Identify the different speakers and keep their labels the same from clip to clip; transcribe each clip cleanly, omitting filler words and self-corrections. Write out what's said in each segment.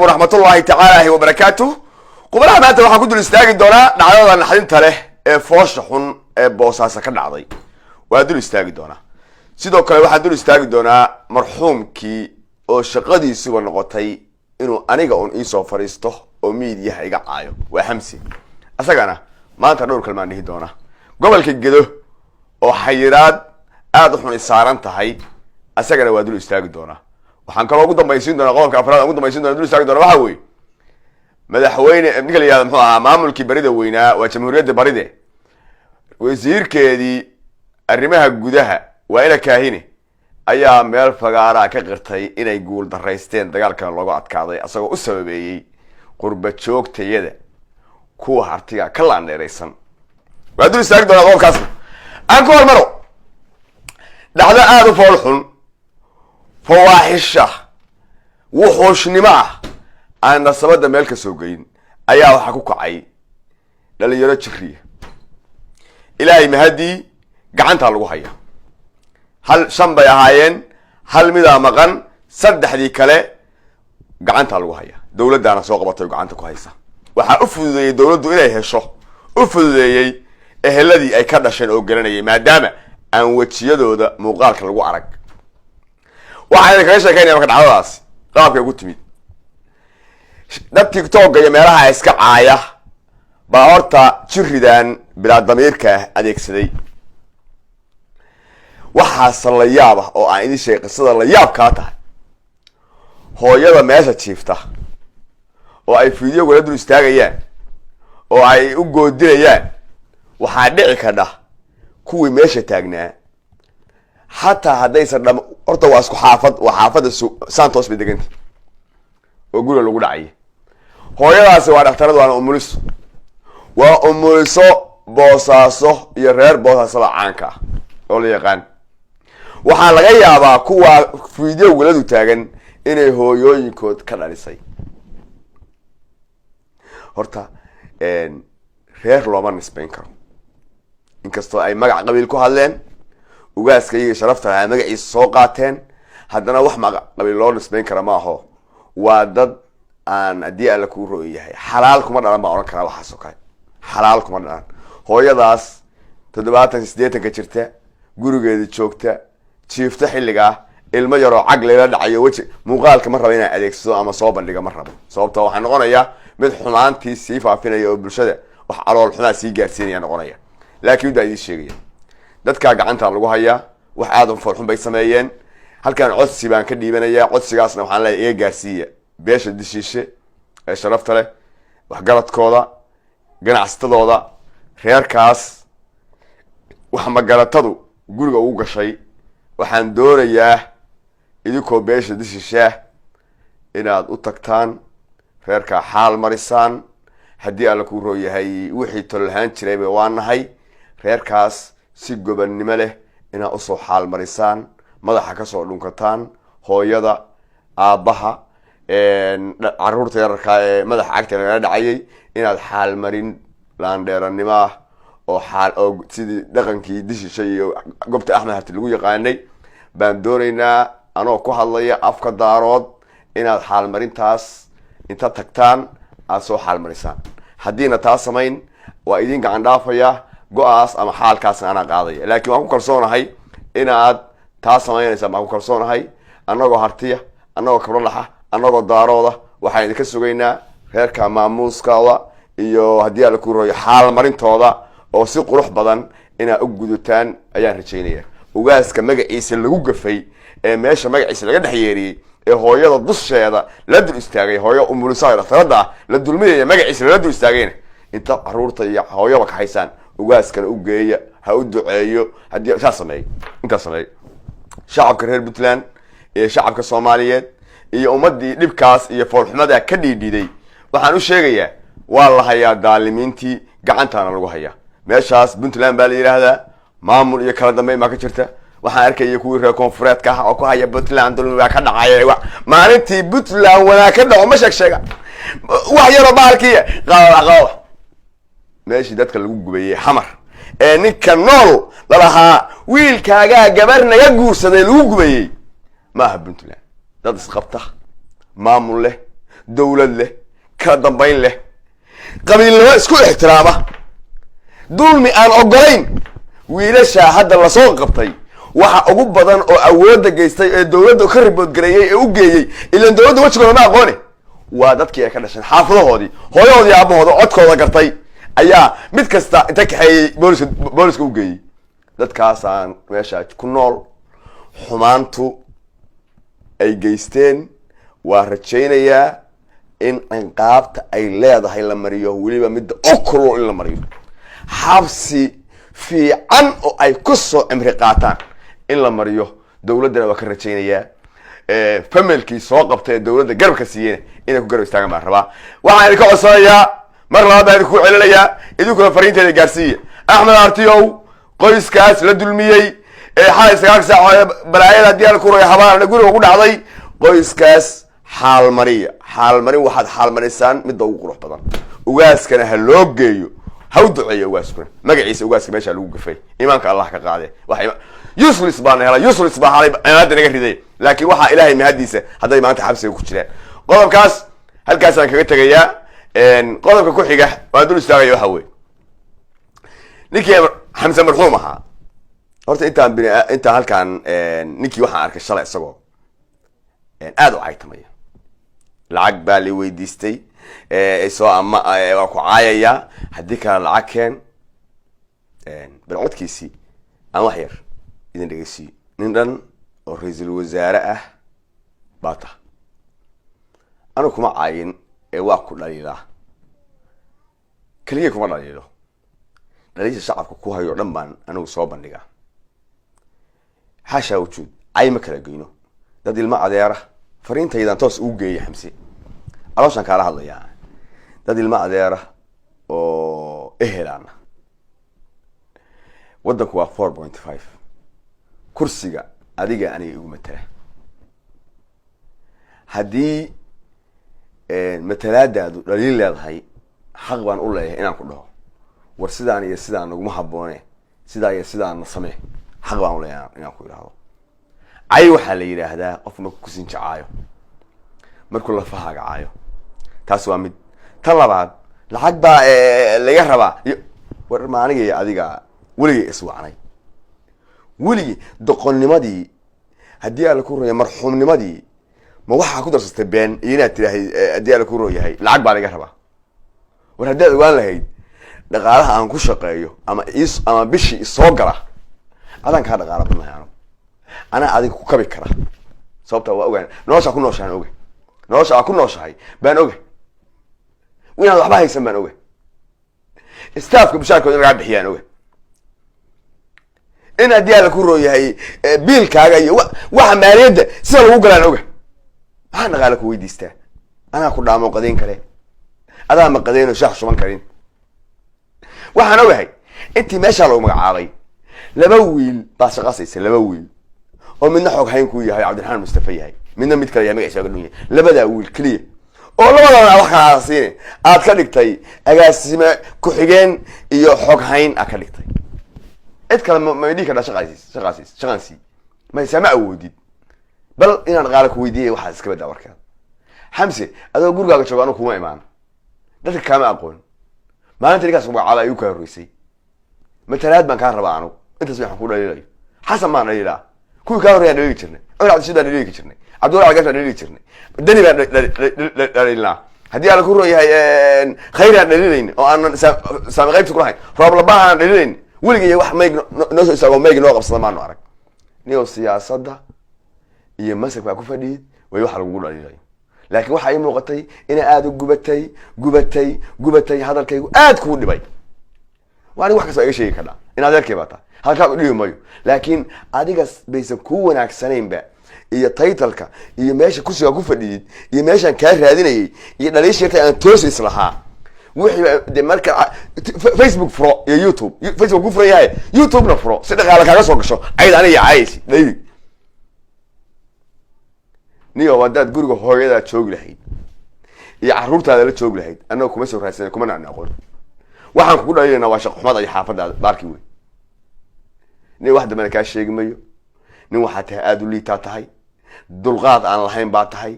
Speaker 1: ورحمة الله تعالى وبركاته. قبلها maanta waxaan ku dul istaagi doonaa dhacdada naxdinta leh ee foosha xun ee Boosaaso ka dhacday. Waa dul istaagi doonaa. Sidoo kale waxaan dul istaagi doonaa marxuumkii oo shaqadiisu noqotay inuu aniga ii soo fariisto oo media iga caayo. Waa Hamsi. Asagana maanta dhowr kalmaan dhihi doonaa. Gobolka Gedo oo xayiraad aad u xun isaaran tahay asagana waa dul istaagi doonaa. waxaan kaloo ugu dambaysiin doonaa qodobka afraad ugu dambaysiin doonaa dul istaagi doonaa waxa weeye madaxweyne ninka la yiraahdo muxuu ahaa maamulkii barida weynaa waa jamhuuriyadda baride wasiirkeedii arrimaha gudaha waa ila kaahine ayaa meel fagaara ka qirtay inay guul daraysteen dagaalkan looga adkaaday asagoo u sababeeyay qurba joogtayada kuwa hartiga ka laandheeraysan waa dul istaagi doonaa qodobkaas aan ku hormaro dhacdo aad u fool xun فواحشة وحوش نماء أنا صبت ملك سوقين أيها وحكوك عي للي يرد شخرية إلهي مهدي قعنت على الوحية هل شنبا يهاين هل مذا مغن سدح دي كلا قعنت على الوحية دولة دانا سوق بطيق قعنت كويسة وحا أفضل دولة دو إليه الشو أفضل الذي أي كردشين أو قراني ما دام أن وتشيدو دا مقالك الوعرق waxaan ka sheekeynaa marka dhacdadaas qaabka ugu timid dad TikTok iyo meelaha iska caaya baa horta jiridan bilaa damiirka adeegsaday waxa la yaab ah oo aan idin sheegay qisada la yaab ka tahay hooyada meesha jiifta oo ay fiidiyoo wada dul istaagayaan oo ay u goodinayaan waxa dhici kada kuwii meesha taagnaa حتى هدايسر دم horta waa isku xaafad waa xaafada Santos bedeganta oo guriga lagu dhacay hooyadaas waa dhaqtaradu waa umuliso Boosaaso iyo reer Boosaaso caanka oo la yaqaan waxa laga yaabaa kuwa fiidiyoo waladu taagan inay hooyooyinkood ka dhalisay horta reer looma nisbayn karo inkastoo ay magac qabiil ku hadleen ugaaska iyo sharafta ay magaciisa soo qaateen haddana wax qabiil loo nisbayn kara ma aho waa dad aan adii alla ku rooyahay xalaal kuma dhalan baa oran kara waxa soo kale xalaal kuma dhalan hooyadaas 78 ka jirta gurigeeda joogta jiifta xilliga ilmo yaro cag leela dhacayo waji muuqaalka ma rabo inay adeegsado ama soo bandhiga ma rabo sababtoo waxa noqonaya mid xumaantii si faafinayo oo bulshada wax calool xumaa si gaarsiinaya noqonaya laakiin uu idin sheegaya dadka gacanta lagu hayaa wax aad u farxun bay sameeyeen halkan codsi baan ka dhiibanaya codsigaasna waxaan leeyahay iga gaarsiiya beesha dishiishe ee sharafta leh wax galadkooda ganacsatadooda reerkaas wax magaratadu guriga ugu gashay waxaan doonayaa idinkoo beesha dishiishe inaad u tagtaan reerka xaal marisaan haddii alla ku rooyahay wixii tolhaan jiray waa nahay reerkaas si gobannimo leh ina u soo xaal marisaan madaxa ka soo dhunkataan hooyada aabaha caruurta yararka ee madaxa cagta laga dhacayay inaad xaal marin laandheeranimo oo xaal oo sidii dhaqankii dishishay iyo gobta Axmed Harti lagu yaqaanay baan doonaynaa anoo ku hadlaya afka daarood inaad xaal marintaas inta tagtaan aad soo xaal marisaan haddiina taas samayn waa idin gacan dhaafaya go'aas ama xaalkaas ana qaadaya laakiin waan ku kalsoonahay inaad taas samaynaysaa ma ku kalsoonahay anagoo hartiya anagoo kabrolaxa anagoo daarooda waxaan idinka sugaynaa reerka maamuuskooda iyo haddii ala ku rooyo xaal marintooda oo si qurux badan inaad u gudutaan ayaan rajaynayaa ugaaska magaciisa lagu gafay ee meesha magaciisa laga dhaxyeeriyay ee hooyada dusheeda la dul istaagay hooyo umulisaha dhaqtarada la dulmiyay magaciisa la dul istaagayna inta caruurta iyo hooyaba ka haysaan ugaaskana u geeya ha u duceeyo hadii saamay inta samay shacabka reer Puntland ee shacabka Soomaaliyeed iyo ummadii dhibkaas iyo foolxumada ka dhiidhiday waxaan u sheegayaa waa la hayaa daalimiintii gacantana lagu hayaa meeshaas Puntland baa la yiraahdaa maamul iyo kala dambeyn ma ka jirta waxaan arkay kuwii reer koonfureedka ah oo ku haya Puntland dulmiga ka dhacay maalintii Puntland wada ka dhaco ma sheega wax yar oo baalkiya qaw meeshii dadka lagu gubayay xamar ee ninka nool lalaha wiilkaaga gabar naga guursaday lagu gubayay ma aha Puntland dad isqabta maamul leh dawlad leh kala dambayn leh qabiilnimo isku ixtiraama dulmi aan ogolayn wiilasha hadda la soo qabtay waxa ugu badan oo awoodda geystay ee dawladda ka ribood gareeyay ee u geeyay ilaa dawladda wajigooda ma aqoone waa dadkii ay ka dhasheen xaafadoodii hooyadoodii aabahooda codkooda gartay ayaa mid kasta inta kaxeeyay booliska u geeyay dadkaasaan meesha ku nool xumaantu ay geysteen waa rajaynayaa in ciqaabta ay leedahay la mariyo weliba midda u kulul in la mariyo xabsi fiican oo ay ku soo cimri qaataan in la mariyo dawladdana waa ka rajaynayaa familkii soo qabtay dawladda garabka siiyeen inay ku garab istaagaan baan rabaa waxaan idinka codsanayaa mar labaad baan idinku celinayaa idinkuna fariinteeda gaarsiiya axmed artiyow qoyskaas la dulmiyey ee xalay 9 saac balaayada diyaar ku roya habaarna guriga ugu dhacday qoyskaas xaalmariya xaalmarin waxaad xaalmarisaan midda ugu qurux badan ugaaskana ha loo geeyo ha u duceeyo ugaaskuna magaciisa ugaaska meesha lagu gafay iimaanka allah ka qaade waxa useless baan helay useless baa xalay aad naga riday laakiin waxa ilaahay mahadiisa haday maanta xabsiga ku jiraan qodobkaas halkaas aan kaga tagayaa qodobka ku xiga waan dul istaagayo waxa weey ninkii xamse marxuum ahaa horta inta halkan ninkii waxaan arkay shalay isagoo aad u caytamaya lacag baa la weydiistay soo ama waa ku caayaya haddii kale lacag keen bal codkiisii aan wax yar idin dhegeysiyo nin dhan oo ra'iisul wasaare ah baata anu kuma caayin waa ku dhaliilaa kaliya kuma dhaliilo dhaliisha shacabka ku hayo dhan baan anigu soo bandhigaa xasha wujud ay ma kala geyno dad ilma adeera fariintaydan toos ugu geeyay xamsi alooshan kala hadlayaa dad ilma adeera oo ehelana wadanku waa 4.5 kursiga adiga aniga igu matala haddii matalaadaadu dhaliil leedahay xaq baan u leeyahay inaan ku dhaho war sidaan iyo sidaan naguma habboone sidaa iyo sidaan samee xaq baan u leeyahay inaan ku yiraahdo ay waxaa la yiraahdaa qof markuu ku sinjacaayo markuu la fahagaayo taas waa mid tan labaad lacag baa laga rabaa war maaniga iyo adiga weligii iswacnay weligii doqonnimadii haddii aan ku rooyay marxuumnimadii ma waxaa ku darsatay been inaad tiraahday haddii aan ku rooyahay lacag baa laga rabaa war haddii aad ogaan lahayd dhaqaalaha aan ku shaqeeyo ama bishii soo gala adaan kaa dhaqaala badnahay ana adiga ku kabi kara sababta waa ogaan nolosha ku nooshahay oge nolosha ku nooshahay baan oge winaad waxba haysan baan oge staafka bishaarkooda laga bixiyaan oge in haddii aan ku rooyahay biilkaaga iyo waxa maaliyadda sida lagu galaan oge maxaa dhaqaala ku weydiistaa anaa ku dhaamo qadeen kale adaa ma qadeen oo shax shuban karin waxaan ogahay intii meesha lagu magacaabay laba wiil baa shaqaysay laba wiil oo midna xog hayn ku yahay Cabdiraxmaan Mustafa yahay midna mid kale yahay magaciisa uga dhunyay labada wiil kaliya oo labadana wax ka siin aad ka dhigtay agaasime ku xigeen iyo xog hayn aad ka dhigtay cid kale ma idii ka shaqaasi ma sama awoodid bal inaan qaala ku weydiiyay waxa iska badaa warka xamse adoo gurigaaga joogo anu kuma imaan dadka kama aqoon maalinta ninkaas magacaaba ayuu ka horeysay matalaad baan ka rabaa anu intaas waxaan ku dhaliilay xasan maan dhaliilaa kuwii ka horeeyay dhaliili jirnay cumar Cabdi dhaliili jirnay Cabdullaahi Gaasha dhaliili jirnay dani baan dhaliilnaa haddii aan ku rooyahay khayran dhaliilayn oo aan saami qaybta ku lahayn roob labahan dhaliilayn weligii wax meeg noo soo isagoo meeg noo qabsada maanu arag niyo siyaasadda iyo mas'ak baa ku fadhiyay way wax lagu dhaliilay laakiin waxa ay muuqatay in aad u gubatay hadalkaygu aad ku dhibay waan wax ka soo sheegi karaa in adeerkay baata halka u dhimayo laakiin adiga baysan ku wanaagsaneynba iyo title-ka iyo meesha kursiga ku fadhiyay iyo meeshan ka raadinayay iyo dhaliishirta aan toos islaha wixii de marka Facebook pro iyo YouTube Facebook ku furay YouTube na pro si dhaqaale kaaga soo gasho ayda aniga caayisi daydi niyo wadaad guriga hooyada joog lahayd iyo caruurtaada la joog lahayd annagu kuma soo raadsan kuma nacna aqoon waxaan ku dhaliilana waa shaqo xumad ay xaafadaada baarki weey nin wax dambana ka sheegmayo nin waxa tahay aad u liita tahay dulqaad aan lahayn baa tahay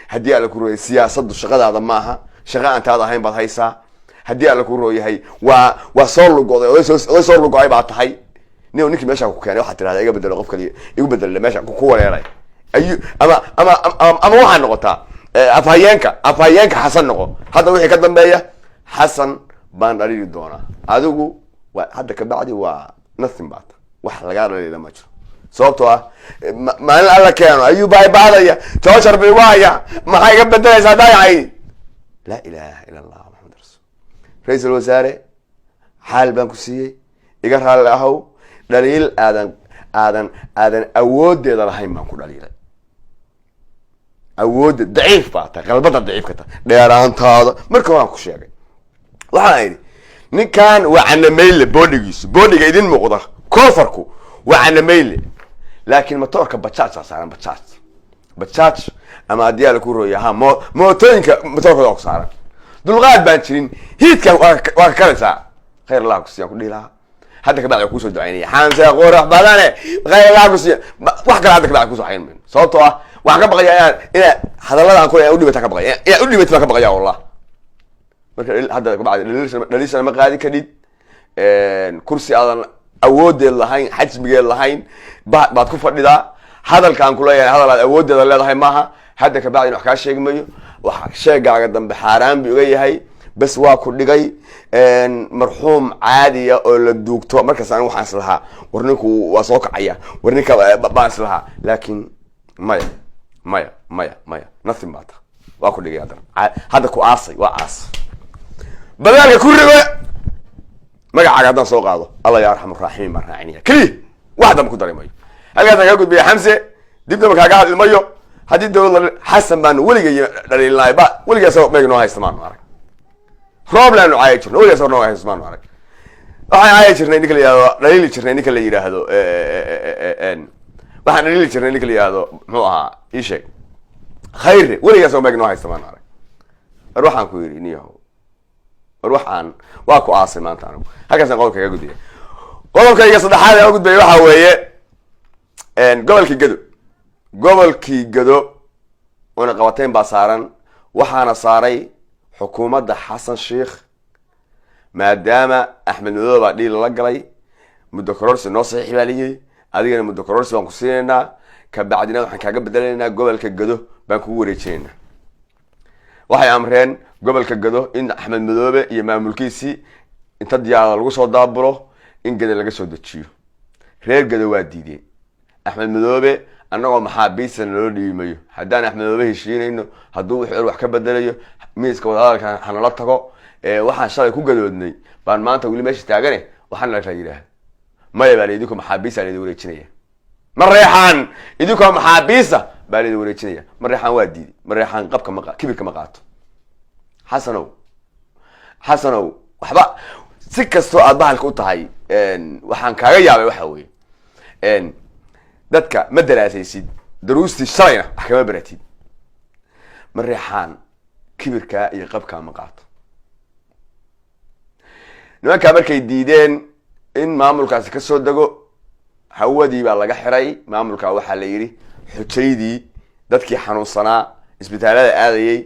Speaker 1: haddii alla ku rooyay siyaasaddu shaqadaada maaha shaqa aan taada ahayn baad haysaa haddii alla ku rooyahay waa soo lugoday oday soo lugoay baa tahay ninkii meesha ku keenay waxaad tirahdaa iga bedelo qof kale igu bedelo meesha ku wareeray ayu ama waxaa noqotaa afhayeenka xasan noqo hadda wixii ka dambeeya xasan baan dhaliili doonaa adigu hadda kabacdi waa nothing baat wax lagaa dhaliila ma jiro sababtoo ah maalin alla keeno ayuu baaybaadaya tooshar bay waaya maxaa iga bedelaysaa dayahay laa ilaaha ila allah maxamed rasuul ra-iisul wasaare xaal baan ku siiyey iga raalli ahow dhaliil aadan awoodeeda lahayn baan ku dhaliilay awoodda daciif baa tahay qalbada daciifka tahay dheeraantaada marka horaan ku sheegay waxaan idhi ninkan waa canameyle boodhiga idin muuqda koofarku waa canameyle laakiin motoorka bajaaj saaran bajaaj ama haddii ala ku rooya ha mootooyinka motoorkooda ku saaran dulqaad baan jirin hiidkan waa ka karaysaa khayr allah kusiiyaan ku dhihi lahaa hadda kabacdi waa kusoo ducaynaya xamse qurax badane khayr allah kusiiya wax kale hadda kabacdi kusoo xayn mayno sababtoo ah waxaan ka baqayaa inaa hadalladan kule udhibata ka baqaya inaa udhibata baan ka baqaya wallah marka hadda kabacdi dhaliishana ma qaadi kadhid kursi aadan awoodeed lahayn xajmigeed lahayn baad ku fadhidaa hadalkaan kuleeyahay hadal aad awoodeeda leedahay maaha hadda kabacdi wax kaa sheegi mayo waxa sheegaaga dambe xaaraan bu uga yahay bas waa ku dhigay marxuum caadiya oo la duugto markaas anigu waxaan islahaa war ninku waa soo kacaya war ninka baan islahaa laakiin maya nothing matter waa ku dhigay hadda ku aasay waa aas badaalka ku ribe magacaaga haddaan soo qaado allah ya arxam araaximiin baan raacinaya keliya wax damba ku dari mayo halkaasaan kaa gudbiya xamse dibnaba kaaga hadli mayo haddii dawlad xasan baan weligay dhaliilnahay weligaas meeg noo haysta maanu arag rooblaanu caaya jirna weligaas noo haysta maanu arag waxaan caaya jirnay ninka la yihahdo dhaliili jirnay ninka la yidhaahdo waxaan dhaliili jirnay ninka la yihahdo muxuu ahaa ii sheeg khayre weligaas meeg noo haysta maanu arag war waxaan ku yidhi niyahow war waxaan waa ku aasay maanta anigu halkaasaan qodobka kaga gudbiya qodobkayga saddexaad aan gudbaya waxa weeye gobolkii gado una qabateyn baa saaran waxaana saaray xukuumadda xasan sheikh maadaama axmed madoobe baa dhiil la galay muddo kororsi noo saxiix baa liyey adigana muddo kororsi baan ku siinaynaa kabacdina waxaan kaaga bedelaynaa gobolka gado baan kugu wareejinaynaa waxay amreen gobolka gado in axmed madoobe iyo maamulkiisii inta diyaarada lagu soo daabulo in gado laga soo dejiyo reer gado waa diideen axmed madoobe annagoo maxaabiista naloo dhiimayo haddaan axmed madoobe heshiinayno hadduu wixii wax ka bedelayo miiska wadahadalka hanala tago waxaan shalay ku gadoodnay baan maanta weli meesha taagane waxaana la yidhaahda maya baa idinku maxaabiista laydin wareejinaya ma reexaan idinkoo maxaabiista baa laydin wareejinaya ma reexaan waa diiday ma reexaan kibirka ma qaato xasanow waxba si kastoo aad bahalka u tahay waxaan kaaga yaabay waxa weeye dadka ma daraasaysid daruustii shalayna wax kama baratid ma reexaan kibirkaa iyo qabkaa ma qaato nimankaa markay diideen in maamulkaasi kasoo dego hawadii baa laga xiray maamulkaa waxaa la yidhi xujaydii dadkii xanuunsanaa isbitaalada aadayay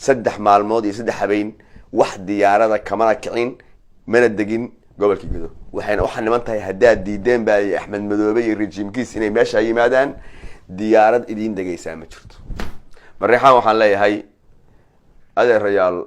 Speaker 1: 3 maalmood iyo 3 habeen wax diyaarada kamana kicin mana degin gobolkii gado waxaan niman tahay haddaad diideen baa axmed madoobe iyo rejiimkiis inay meesha yimaadaan diyaarad idiin degaysaa ma jirto mareexaan waxaan leeyahay adeerayaal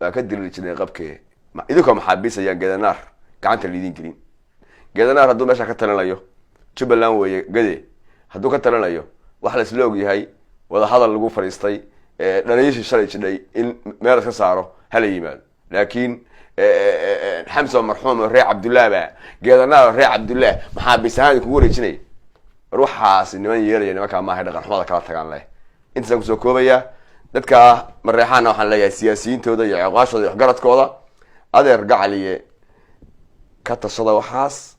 Speaker 1: waa ka diri jirnay qabkee idinkoo maxaabiis ayaan geedanaar gacanta liidin gelin geedanaar hadduu meesha ka talinayo jubbaland weeye gade hadduu ka talinayo waxa la isla ogyahay wada hadal lagu fadhiistay dhaliishii shalay jidhay in meel iska saaro hala yimaado laakiin xamse marxuum reer cabdullah baa geedanaar reer cabdullah maxaabiis ahaan kugu wareejinaya war waxaas niman yeelaya nimankaa maahay dhaqan xumada kala tagaan leh intaasaan kusoo koobaya dadka mareexaana waxaan leeyahay siyaasiyiintooda iyo ciqaashooda iyo waxgaradkooda adeer gacaliye ka tashada waxaas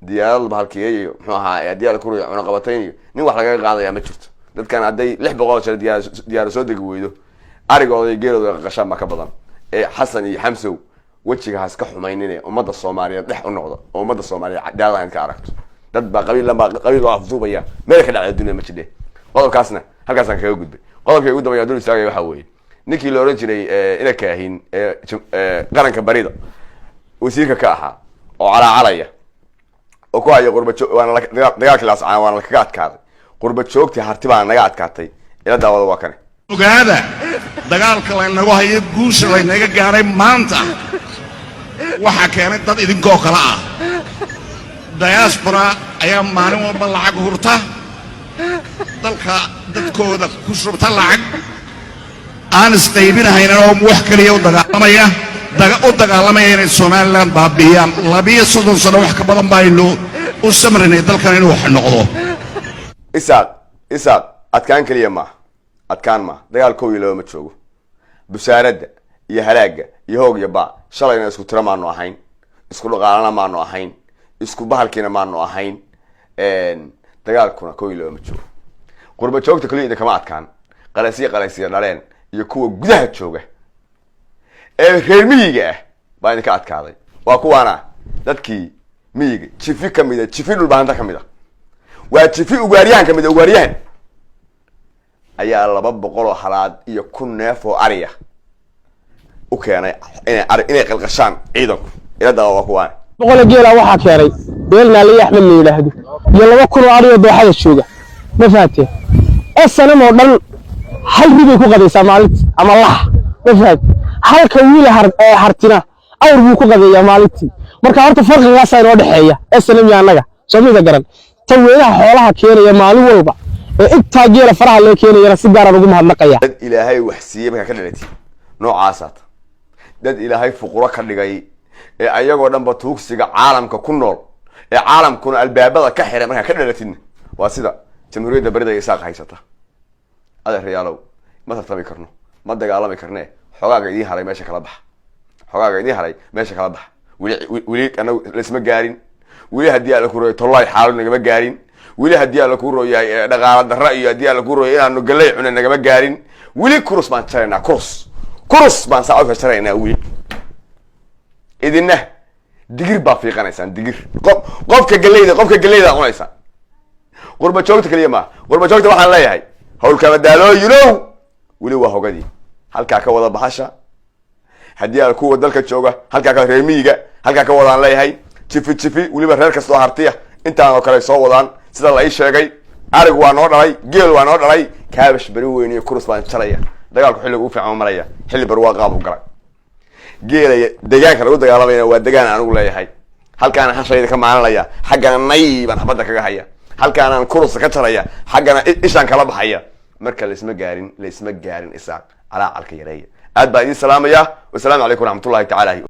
Speaker 1: diyaarad bahalkiyeeyo muxuu ahaa diyaarad ku cuna qabatayn iyo nin wax lagaga qaadaya ma jirto dadkan hadday 600 jeer diyaar soo degi weydo arigooda iyo geelooda qashaan ma ka badan xasan iyo xamsow wajiga haska xumaynine ummadda Soomaaliyeed dhex u noqdo oo ummadda Soomaaliyeed daadahan ka aragto dad ba qabiil loo afduubaya meel ka dhacay dunida ma jidhe qodobkaasna halkaasaan kaga gudbay qodobkay ugu dambeeyay dul istaagay waxa weeye ninkii la oran jiray ina kaahin qaranka barida wasiirka ka ahaa oo calaalaya oo ku haya qurba joog waana dagaalkii la ascaan waana kaga adkaaday qurba joogtii harti baa naga adkaatay ila daawada waa kane
Speaker 2: ogaada dagaalka la inagu hayo guusha la inaga gaaray maanta waxa keenay dad idinkoo kala ah diaspora ayaa maalin walba lacag hurta dalka dadkooda ku shubta lacag aan isqaybinahayn oo wax kaliya u dagaalamaya inay Somaliland baabiyaan 2 sano wax ka badan bayno u samrinay dalkan inuu wax noqdo
Speaker 1: isaaq adkaan kaliya ma adkaan ma dagaal koob iyo ma joogo busaaradda iyo halaaga iyo hoog iyo ba shalayna isku tira maanu ahayn isku dhaqaalana maanu ahayn isku bahalkiina maanu ahayn dagaalkuna koob iyo ma joogo qurba joogta kaliya kama adkaan qalaysiya dhaleen iyo kuwa gudaha jooga reer miyiga baa idinka adkaaday waa kuwaana dadkii miyiga jifi kamida jifi dhulbaanta kamida waa jifi ugaaryahan kamida ugaaryahan ayaa 200 halaad iyo 1,000 neef oo ariya u keenay inay qalqashaan ciidanku ila dawa waa kuwaana
Speaker 3: boqol geela waxa keenay beelna li Axmed la yiraahdo iyo 2,000 ariyo dooxada jooga ma faatay asana oo dhan hal ribay ku qadaysaa maalintii ama lax ma faatay halka wiil hartina awr buu ku qadeeyaa maalintii marka horta farqigaas ay noo dhaxeeya asana anaga Soomaalida garan tan weeraha xoolaha keenaya maalin walba inta geela faraha loo keenayna si gaar ah ugu mahadnaqaya
Speaker 1: dad ilaahay wax siiyay marka ka dhalatay noocaasat dad ilaahay fuqura ka dhigay ayagoo dhanba tuugsiga caalamka ku nool caalamkuna albaabada ka xiray marka ka dhalatay waa sida jamhuuriyadda barida ay saaq haysata reyaalow ma tartami karno ma dagaalami karnee xogaaga idin haray meesha kala bax wili anagu isma gaarin wili hadii aan la ku rooyo tollay xaalad nagama gaarin wili hadii aan la ku rooyay dhaqaale darra iyo hadii aan la ku rooyay inaanu galay cunay nagama gaarin wili kurus baan jarayna kurus baan saaco jarayna wili idinna digir baa fiiqanaysaan digir qofka galeyda cunaysa qurba joogta kaliya ma qurba joogta waxaan leeyahay hawlkama daalooyino wili waa hogadii halka ka wada bahasha hadii aan kuwa dalka jooga halka ka reemiga halka ka wadaan leeyahay jifi wiliba reer kasta oo hartiya intaan oo kale soo wadaan sida la ii sheegay arig waa noo dhalay geel waa noo dhalay kaabash bari weyn iyo kurus baan jaraya dagaalku xilliga u fiican maraya xilli barwaaqo u galay geelaya deegaanka lagu dagaalamayna waa deegaan aan ugu leeyahay halkaan hashayda ka maalinaya xaggana nay baan xabada kaga haya halkaan aan kurus ka jaraya xaggana ishaan kala baxaya marka la isma gaarin isaaq ala calka yareeya aad baa idin salaamaya wassalaamu calaykum waraxmatullaahi tacaala